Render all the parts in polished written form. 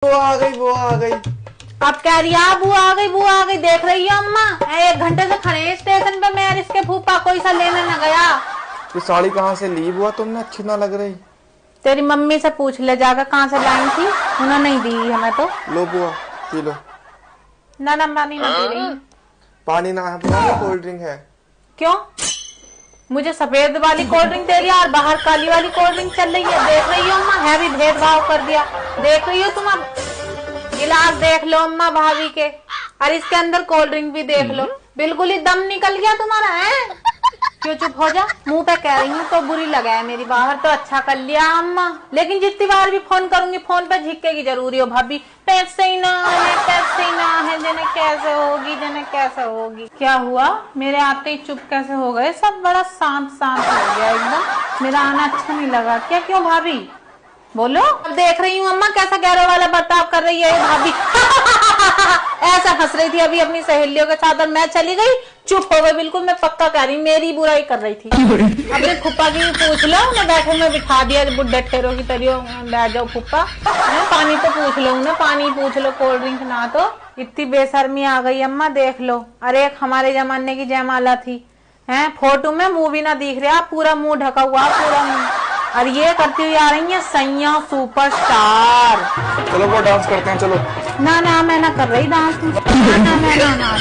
वो आ गई, वो आ गई। अब कह रही है बुआ आ गई, बुआ आ गई। देख रही है अम्मा, 1 घंटे से खड़े हैं स्टेशन पे। मैं और इसके फूफा कोई सा लेने न गया। ये साड़ी कहाँ से ली बुआ तुमने? अच्छी ना लग रही। तेरी मम्मी से पूछ ले जाकर कहाँ से लाई थी, उन्होंने नहीं दी हमें तो। लो बुआ पी लो। ना ना पानी ना पी रही। पानी ना है बुआ, कोल्ड ड्रिंक है। क्यों? मुझे सफेद वाली कोल्ड ड्रिंक दे रही है और बाहर काली वाली कोल्ड ड्रिंक चल रही है। देख रही हो अम्मा, है भी भेदभाव कर दिया। देख रही हो तुम? अब गिलास देख लो अम्मा भाभी के, और इसके अंदर कोल्ड ड्रिंक भी देख लो। बिल्कुल ही दम निकल गया तुम्हारा है। क्यों चुप हो जा? मुंह पे कह रही हूँ तो बुरी लगा है मेरी। बाहर तो अच्छा कर लिया अम्मा, लेकिन जितनी बार भी फोन करूंगी फोन पे झिक्केगी जरूरी हो भाभी। पैसे ही ना है, पैसे ही ना है, जने कैसे होगी, जने कैसे होगी। क्या हुआ? मेरे आते ही चुप कैसे हो गए सब? बड़ा शांत शांत हो गया एकदम। मेरा आना अच्छा नहीं लगा क्या? क्यों भाभी बोलो। अब देख रही हूँ अम्मा कैसा गैरों वाला बर्ताव कर रही है भाभी। ऐसा हंस रही थी अभी अपनी सहेलियों के साथ और मैं चली गई, चुप हो गई बिल्कुल। मैं पक्का कह रही मेरी बुराई कर रही थी। अपने फुप्पा की पूछ लो, उन्हें बैठे में बिठा दिया बुढ़े ठेरों की तरह। बैठ जाओ फुप्पा, पानी तो पूछ लो उन्हें, पानी पूछ लो, कोल्ड ड्रिंक ना। तो इतनी बेशर्मी आ गई अम्मा, देख लो। अरे एक हमारे जमाने की जयमाला थी, है फोटो में मुंह भी ना दिख रहा, पूरा मुंह ढका हुआ पूरा मुंह। और ये करती हुई आ रही है सैया सुपरस्टार। चलो वो डांस करते हैं, चलो। ना ना मैं ना कर रही डांस। ना ना मैं ना।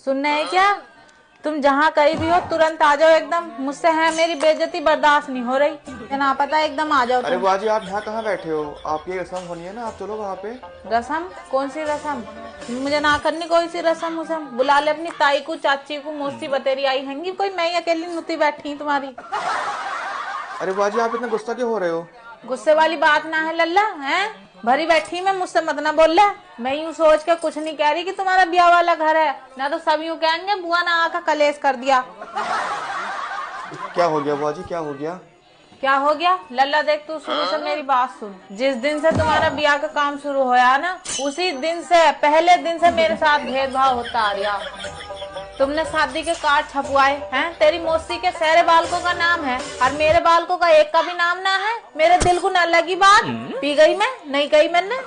सुनना है क्या? तुम जहाँ कहीं भी हो तुरंत आ जाओ एकदम। मुझसे है मेरी बेइज्जती बर्दाश्त नहीं हो रही। ना पता एकदम आ जाओ। अरे बुआ जी आप यहाँ कहाँ बैठे हो? आपकी रस्म होनी है ना, आप चलो वहाँ पे। रस्म? कौन सी रस्म? मुझे ना करनी कोई सी रस्म उसम। बुला ले अपनी ताई को, चाची को, मौसी बतेरी आई हैंगी कोई। मैं अकेली नुती बैठी तुम्हारी। अरे बुआ जी आप इतना गुस्सा क्यों हो रहे हो? गुस्से वाली बात ना है लल्ला, है भरी बैठी मैं, मुझसे मत ना बोल ले। मैं यूँ सोच के कुछ नहीं कह रही कि तुम्हारा ब्याह वाला घर है ना, तो सब यूँ कहेंगे बुआ ने आका कलेश कर दिया। क्या हो गया बुआ जी, क्या हो गया? क्या हो गया लल्ला? देख तू शुरू से मेरी बात सुन। जिस दिन से तुम्हारा ब्याह का काम शुरू होया ना, उसी दिन से, पहले दिन से मेरे साथ भेदभाव होता आ रहा। तुमने शादी के कार्ड छपवाए हैं, तेरी मौसी के सारे बालकों का नाम है और मेरे बालकों का एक का भी नाम ना है। मेरे दिल को न लगी बात। पी गई मैं? नहीं गई मैंने।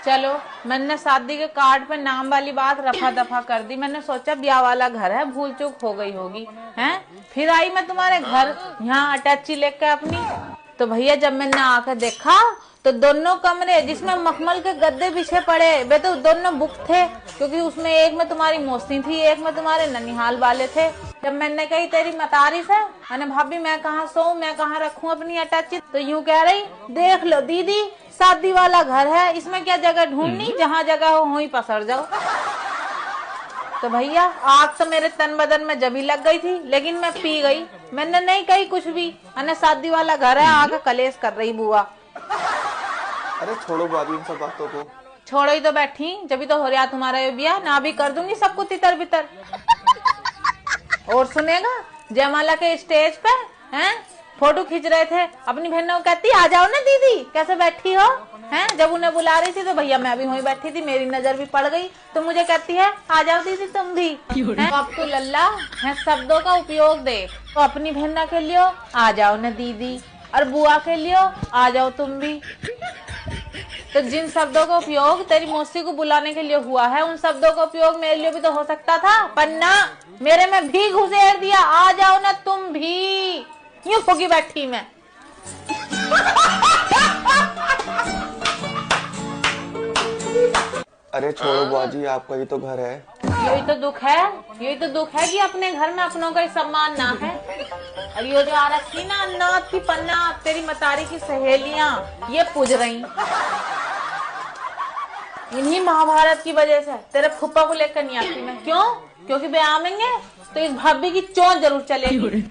चलो मैंने शादी के कार्ड पे नाम वाली बात रफा दफा कर दी। मैंने सोचा ब्याह वाला घर है, भूल चूक हो गई होगी, हैं? फिर आई मैं तुम्हारे घर यहाँ अटैची लेकर अपनी। तो भैया जब मैंने आकर देखा तो दोनों कमरे जिसमें मखमल के गद्दे बिछे पड़े, वे तो दोनों बुक थे, क्योंकि उसमें एक में तुम्हारी मौसी थी, एक में तुम्हारे ननिहाल वाले थे। जब मैंने कही तेरी मतारिफ है, मैंने भाभी मैं कहाँ सोऊं, मैं कहाँ रखूं अपनी अटैची, तो यूं कह रही देख लो दीदी शादी वाला घर है, इसमें क्या जगह ढूंढनी, जहाँ जगह हो वहीं पसर जाओ। तो भैया आग तो मेरे तन बदन में जभी लग गई थी, लेकिन मैं पी गई। मैंने नहीं कही कुछ भी। मैंने शादी वाला घर है, आगे कलेश कर रही बुआ। अरे छोड़ो बुआ जी इन सब बातों को। छोड़ो ही तो बैठी, जब तो हो रहा तुम्हारा ये ब्याह ना, भी कर दूंगी सबको तितर बितर। और सुनेगा जयमाला के स्टेज पे हैं फोटो खींच रहे थे, अपनी बहनों को कहती आ जाओ ना दीदी, कैसे बैठी हो, हैं? जब उन्हें बुला रही थी तो भैया मैं भी वहीं बैठी थी, मेरी नजर भी पड़ गई तो मुझे कहती है आ जाओ दीदी तुम भी। तो अब तो लल्ला है शब्दों का उपयोग देख। तो अपनी बहना के लिए आ जाओ ना दीदी, और बुआ के लिए आ जाओ तुम भी। तो जिन शब्दों का उपयोग तेरी मौसी को बुलाने के लिए हुआ है, उन शब्दों का उपयोग मेरे लिए भी तो हो सकता था, पर ना, मेरे में भी घुसेड़ दिया। आ जाओ ना तुम भी। यूं होगी बैठी मैं। अरे छोड़ो बुआ जी, आपका ही तो घर है। यही तो दुख है, यही तो दुख है कि अपने घर में अपनों का सम्मान ना है। और ये जो आ रखी ना अन्नाथ की पन्ना, तेरी मतारी की सहेलियां ये पूज रही, इन्हीं महाभारत की वजह से तेरे फुप्पा को लेकर नहीं आती मैं। क्यों? क्योंकि वे आवेंगे तो इस भाभी की चोट जरूर चलेगी,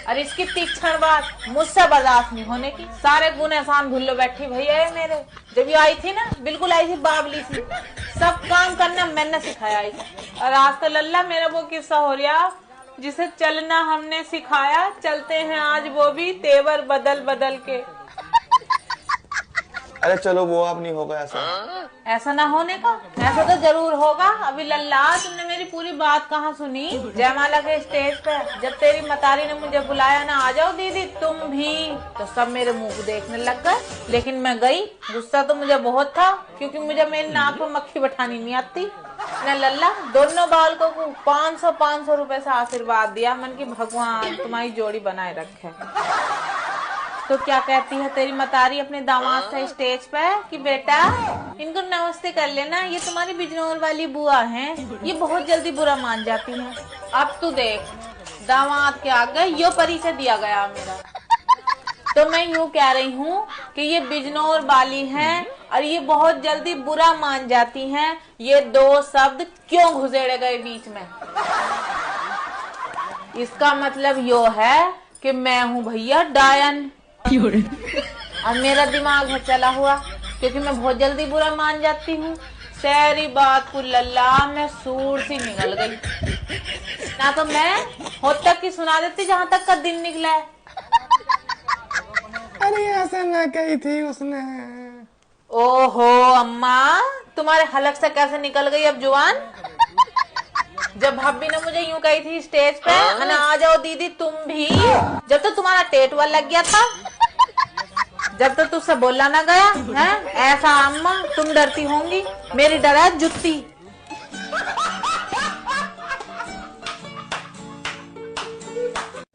और इसकी तीक्ष्ण बात मुझसे बर्दाश्त नहीं होने की। सारे गुण एहसान भूल लो बैठी भैया मेरे। जब ये आई थी ना, बिल्कुल आई थी बाबली सी, सब काम करना मैंने सिखाया इसे। और आज तो लल्ला मेरा वो किस्सा हो रहा, जिसे चलना हमने सिखाया, चलते हैं आज वो भी तेवर बदल बदल के। अरे चलो वो अब नहीं होगा ऐसा। ऐसा ना होने का, ऐसा तो जरूर होगा। अभी लल्ला तुमने मेरी पूरी बात कहाँ सुनी? जयमाला के स्टेज पे जब तेरी मतारी ने मुझे बुलाया ना, आ जाओ दीदी तुम भी, तो सब मेरे मुंह को देखने लग गए। लेकिन मैं गई, गुस्सा तो मुझे बहुत था क्योंकि मुझे मेरी नाक में मक्खी बैठानी नहीं आती। न लल्ला दोनों बालकों को 500 रुपए से आशीर्वाद दिया, मन की भगवान तुम्हारी जोड़ी बनाए रखे। तो क्या कहती है तेरी मतारी अपने दामाद से स्टेज पे कि बेटा इनको नमस्ते कर लेना, ये तुम्हारी बिजनौर वाली बुआ हैं, ये बहुत जल्दी बुरा मान जाती हैं। अब तू देख दामाद के आगे यो परिचय दिया गया मेरा। तो मैं यूँ कह रही हूँ कि ये बिजनौर वाली हैं और ये बहुत जल्दी बुरा मान जाती हैं। ये दो शब्द क्यों घुसेड़े गए बीच में? इसका मतलब यो है कि मैं हूँ भैया डायन और मेरा दिमाग है चला हुआ, क्योंकि मैं बहुत जल्दी बुरा मान जाती हूँ। सारी बात को लल्ला मैं सूर सी निकल गई ना, तो मैं होद तक की सुना देती जहाँ तक का दिन निकला है। अरे ऐसा ना कही थी उसने। ओहो अम्मा, तुम्हारे हलक से कैसे निकल गई अब जुबान? जब भाभी ने मुझे यूं कही थी स्टेज पे, ना आ जाओ दीदी तुम भी, जब तो तुम्हारा टेटवा लग गया था, जब तो तुझसे बोला ना गया है। ऐसा अम्मा तुम डरती होंगी, मेरी डर है जुत्ती।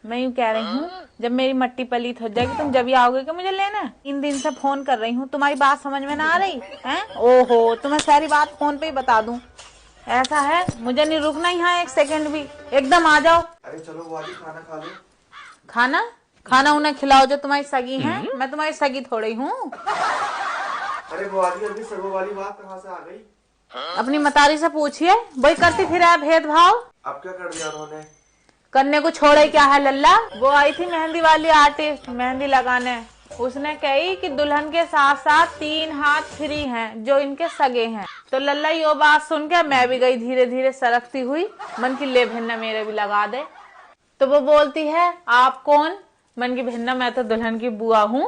मैं यूं कह रही हूँ जब मेरी मट्टी पलीत हो जाएगी तुम जब ही आओगे कि मुझे लेना? इन दिन से फोन कर रही हूँ, तुम्हारी बात समझ में ना आ रही है? ओहो तुम्हें सारी बात फोन पे ही बता दूं। ऐसा है मुझे नहीं रुकना यहाँ एक सेकंड भी, एकदम आ जाओ। अरे चलो वाली खाना खा लो। खाना खाना उन्हें खिलाओ जो तुम्हारी सगी हैं, मैं तुम्हारी सगी थोड़ी हूँ। अरे वाली अभी सगो वाली बात कहाँ से आ गई? अपनी मतारी से पूछिए, वही करती फिर है भेदभाव। अब क्या कर दिया उन्होंने? करने को छोड़े क्या है लल्ला? वो आई थी मेहंदी वाली आर्टिस्ट मेहंदी लगाने, उसने कही कि दुल्हन के साथ साथ 3 हाथ फ्री हैं जो इनके सगे हैं। तो लल्ला यो बात सुन के मैं भी गई धीरे धीरे सरकती हुई, मन की ले भिन्ना मेरे भी लगा दे। तो वो बोलती है आप कौन? मन की भिन्ना मैं तो दुल्हन की बुआ हूँ।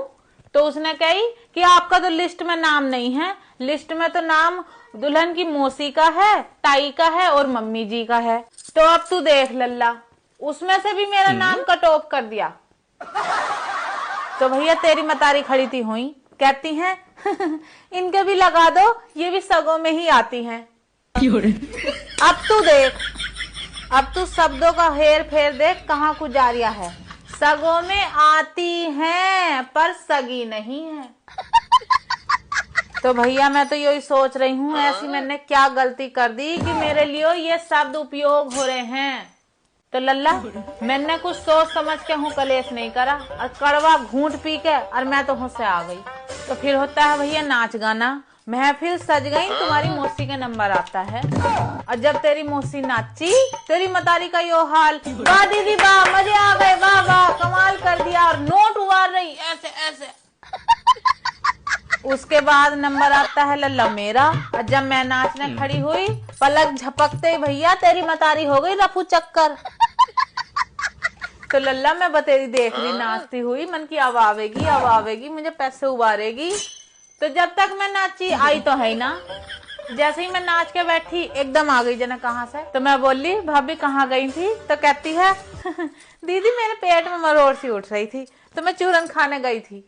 तो उसने कही कि आपका तो लिस्ट में नाम नहीं है, लिस्ट में तो नाम दुल्हन की मौसी का है, ताई का है और मम्मी जी का है। तो अब तू देख लल्ला, उसमें से भी मेरा नाम कट ऑफ कर दिया। तो भैया तेरी मतारी खड़ी थी हुई, कहती हैं इनके भी लगा दो, ये भी सगों में ही आती हैं। अब तू देख, अब तू शब्दों का हेर फेर देख कहाँ को जा रहा है। सगों में आती हैं पर सगी नहीं है। तो भैया मैं तो यही सोच रही हूँ ऐसी मैंने क्या गलती कर दी कि मेरे लिए ये शब्द उपयोग हो रहे हैं। तो लल्ला मैंने कुछ सोच समझ के हूँ कलेश नहीं करा और कड़वा घूंट पी के और मैं तो होश से आ गई। तो फिर होता है भैया नाच गाना, महफिल सज गई, तुम्हारी मौसी का नंबर आता है और जब तेरी मौसी नाची तेरी मतारी का यो हाल, वाह दीदी वाह मजे आ गए, वाह वाह कमाल कर दिया, और नोट उबार रही ऐसे ऐसे। उसके बाद नंबर आता है लल्ला मेरा, और जब मैं नाचने खड़ी हुई पलक झपकते भैया तेरी मतारी हो गई रफू चक्कर। तो लल्ला मैं बतेरी देख रही नाचती हुई, मन की अब आवेगी मुझे पैसे उबारेगी। तो जब तक मैं नाची आई तो है ना, जैसे ही मैं नाच के बैठी एकदम आ गई जना कहाँ से। तो मैं बोली भाभी कहाँ गई थी? तो कहती है दीदी मेरे पेट में मरोड़ सी उठ रही थी तो मैं चूरन खाने गई थी।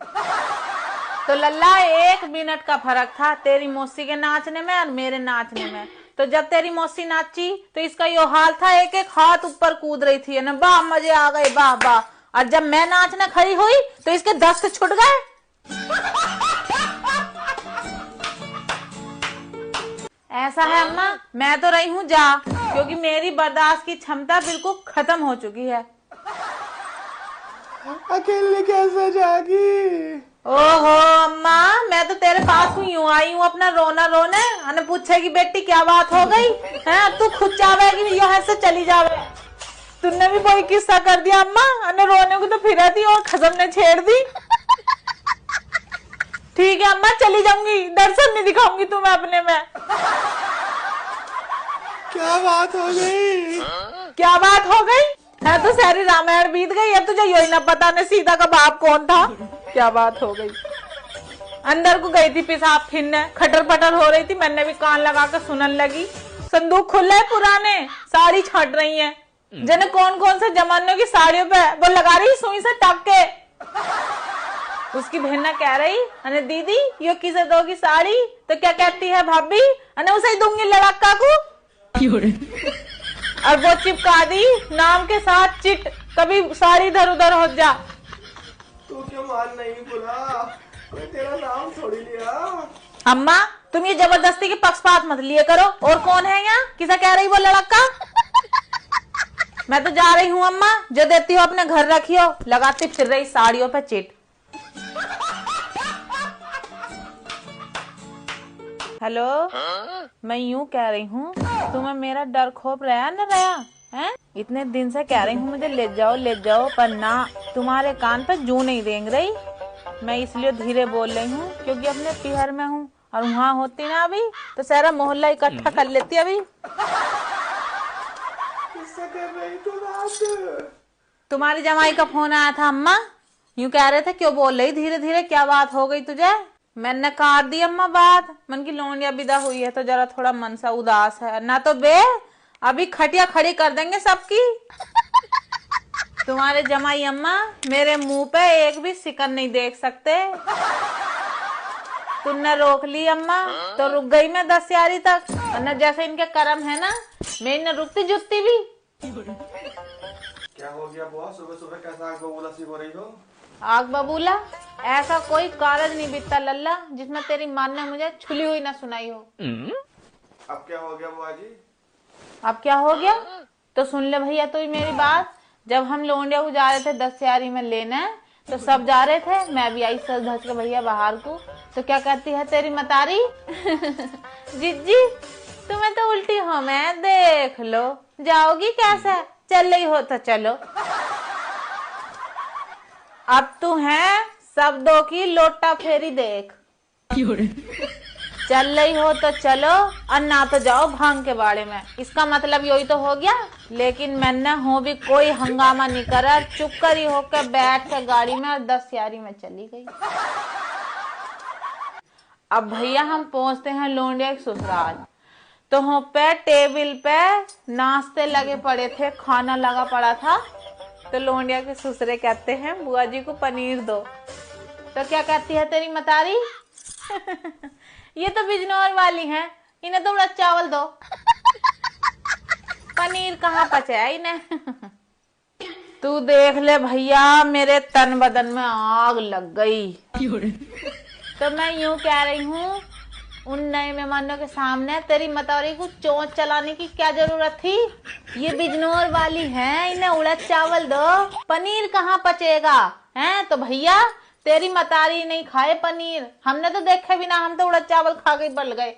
तो लल्ला 1 मिनट का फर्क था तेरी मौसी के नाचने में और मेरे नाचने में। तो जब तेरी मौसी नाची तो इसका यो हाल था, एक एक हाथ ऊपर कूद रही थी ना, वाह मजे आ गए वाह वाह। और जब मैं नाचने खड़ी हुई तो इसके दस्त छूट गए। ऐसा है अम्मा, मैं तो रही हूँ जा, क्योंकि मेरी बर्दाश्त की क्षमता बिल्कुल खत्म हो चुकी है। अकेले कैसे जागी? ओहो अम्मा, मैं तो तेरे पास यूं आई हूँ अपना रोना रोने, अने पूछेगी बेटी क्या बात हो गई है, तू खुद चाहेगी यहाँ से चली जावे। तुमने भी कोई किस्सा कर दिया अम्मा, अने रोने को तो फिर थी और खसम ने छेड़ दी। ठीक है अम्मा चली जाऊंगी, दर्शन नहीं दिखाऊंगी तुम्हें अपने में। क्या बात हो गई? क्या बात हो गई है? तो सारी रामायण बीत गई, अब तुझे यही ना पता ने सीता का बाप कौन था। क्या बात हो गई? अंदर को गई थी पेशाब फिरने, खटर पटर हो रही थी, मैंने भी कान लगा कर सुनने लगी। संदूक खुला है पुराने, साड़ी छाट रही है। जने कौन कौन से जमानों की साड़ियों पे वो लगा रही सुई से टक के। उसकी बहन कह रही अने दीदी यो किसे दोगी साड़ी, तो क्या कहती है भाभी, अने उसे ही दूंगी लड़का को। और वो चिपका दी नाम के साथ चिट, कभी साड़ी इधर उधर हो जा। तू क्यों मान नहीं बोला, मैं तेरा नाम थोड़ी लिया। अम्मा तुम ये जबरदस्ती के पक्षपात मत लिए करो। और कौन है यहाँ, किसे कह रही वो लड़का? मैं तो जा रही हूँ अम्मा, जो देती हो अपने घर रखियो, लगाती फिर रही साड़ियों पे चिट। हेलो, मैं यूं कह रही हूँ, तुम्हें मेरा डर खौफ रहा न रहा है? इतने दिन से कह रही हूँ मुझे ले जाओ, पर ना, तुम्हारे कान पे जू नहीं रेंग रही। मैं इसलिए धीरे बोल रही हूँ क्योंकि अपने पिहर में हूँ, और वहाँ होती ना अभी तो सारा मोहल्ला इकट्ठा कर लेती अभी। कर रही तू बात? तुम्हारी जमाई का फोन आया था अम्मा, यूं कह रहे थे क्यों बोल रही धीरे धीरे, क्या बात हो गई तुझे? मैंने काट दी अम्मा बात, मन की लोनिया विदा हुई है तो जरा थोड़ा मन सा उदास है, ना तो बे अभी खटिया खड़ी कर देंगे सबकी। तुम्हारे जमाई अम्मा मेरे मुंह पे एक भी सिकन नहीं देख सकते। तुमने रोक ली अम्मा तो रुक गई मैं 10 यारी तक, न जैसे इनके कर्म है ना, मैं इन्हें रुकती जुटती भी। क्या हो गया बुआ, सुबह सुबह कैसा आग बबूला सी हो रही हो? आग बबूला? ऐसा कोई कारज नहीं बीतता लल्ला जिसमें तेरी मां ने मुझे छुली हुई ना सुनाई हो। अब क्या हो गया बुआ जी? अब क्या हो गया तो सुन ले भैया तू मेरी बात। जब हम लोंडिया को जा रहे थे 10 यारी में लेने, तो सब जा रहे थे, मैं भी आई सज धज के भैया बाहर को, तो क्या कहती है तेरी मतारी जिज्जी तुम्हें तो उल्टी हो, मैं देख लो, जाओगी कैसे, चल रही हो तो चलो। अब तू है शब्दों की लोटा फेरी देख, चल रही हो तो चलो और ना तो जाओ भांग के बाड़े में। इसका मतलब यही तो हो गया। लेकिन मैंने हो भी कोई हंगामा नहीं करा, चुप करी होकर बैठ के गाड़ी में और 10 यारी में चली गई। अब भैया हम पहुंचते हैं लोंडिया के ससुराल, तो हो पे टेबल पे नाश्ते लगे पड़े थे, खाना लगा पड़ा था। तो लोंडिया के ससुरे कहते हैं बुआ जी को पनीर दो, तो क्या कहती है तेरी मतारी ये तो बिजनौर वाली हैं, इन्हें तो उड़द चावल दो, पनीर कहाँ पचे है इन्हें। तू देख ले भैया मेरे तन बदन में आग लग गई। तो मैं यूं कह रही हूँ, उन नए मेहमानों के सामने तेरी मतारी को चोंच चलाने की क्या जरूरत थी? ये बिजनौर वाली हैं, इन्हें उड़द चावल दो, पनीर कहाँ पचेगा हैं? तो भैया तेरी मतारी नहीं खाए पनीर, हमने तो देखे भी ना, हम तो उड़द चावल खा के पल गए।